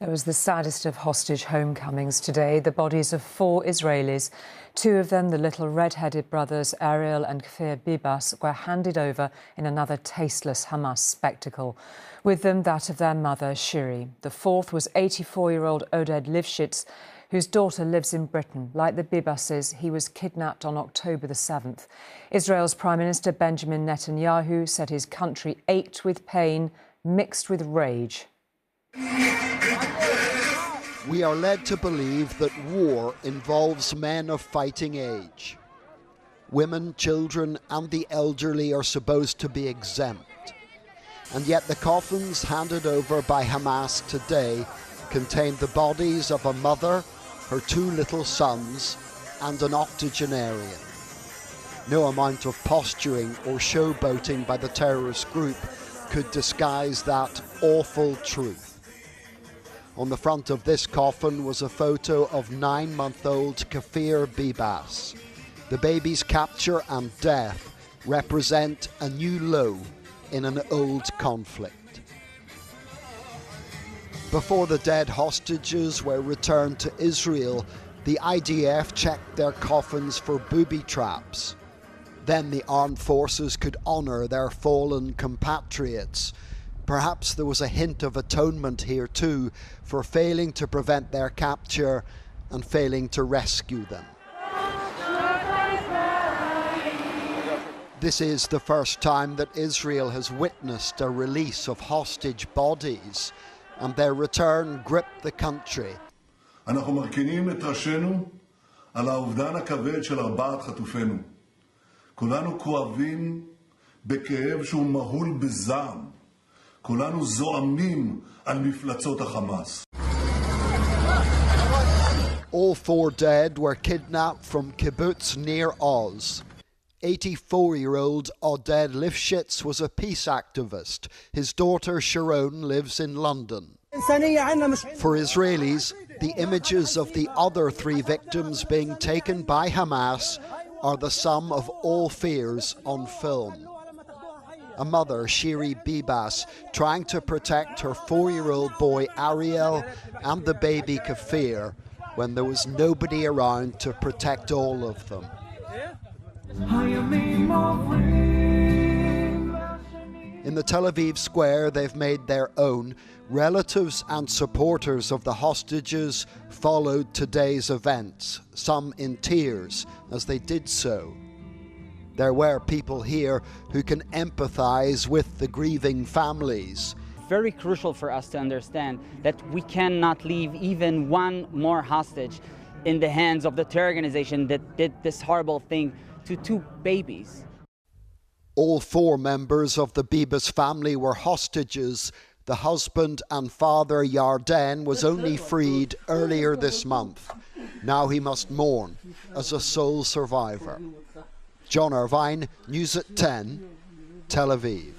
It was the saddest of hostage homecomings today. The bodies of 4 Israelis, 2 of them the little red-headed brothers Ariel and Kfir Bibas, were handed over in another tasteless Hamas spectacle. With them, that of their mother, Shiri. The 4th was 84-year-old Oded Lifschitz, whose daughter lives in Britain. Like the Bibases, he was kidnapped on October the 7th. Israel's Prime Minister Benjamin Netanyahu said his country ached with pain mixed with rage. We are led to believe that war involves men of fighting age. Women, children and the elderly are supposed to be exempt. And yet the coffins handed over by Hamas today contained the bodies of a mother, her 2 little sons and an octogenarian. No amount of posturing or showboating by the terrorist group could disguise that awful truth. On the front of this coffin was a photo of 9-month-old Kfir Bibas. The baby's capture and death represent a new low in an old conflict. Before the dead hostages were returned to Israel, the IDF checked their coffins for booby traps. Then the armed forces could honour their fallen compatriots. Perhaps there was a hint of atonement here too for failing to prevent their capture and failing to rescue them. This is the first time that Israel has witnessed a release of hostage bodies, and their return gripped the country. אנחנו מרכינים את ראשינו על האובדן הכבד של 4 חטופינו. כולנו כואבים בכאב שהוא מהול בזעם. כולנו זועמים על מפלצות החמאס. All 4 dead were kidnapped from kibbutz near Oz. 84-year-old Oded Lifschitz was a peace activist. His daughter Sharon lives in London. For Israelis, the images of the other 3 victims being taken by Hamas are the sum of all fears on film. A mother, Shiri Bibas, trying to protect her 4-year-old boy Ariel and the baby Kfir when there was nobody around to protect all of them. In the Tel Aviv square they've made their own. Relatives and supporters of the hostages followed today's events, some in tears as they did so. There were people here who can empathise with the grieving families. Very crucial for us to understand that we cannot leave even one more hostage in the hands of the terror organization that did this horrible thing to 2 babies. All 4 members of the Bibas family were hostages. The husband and father, Yarden, was only freed earlier this month. Now he must mourn as a sole survivor. John Irvine, News at 10, Tel Aviv.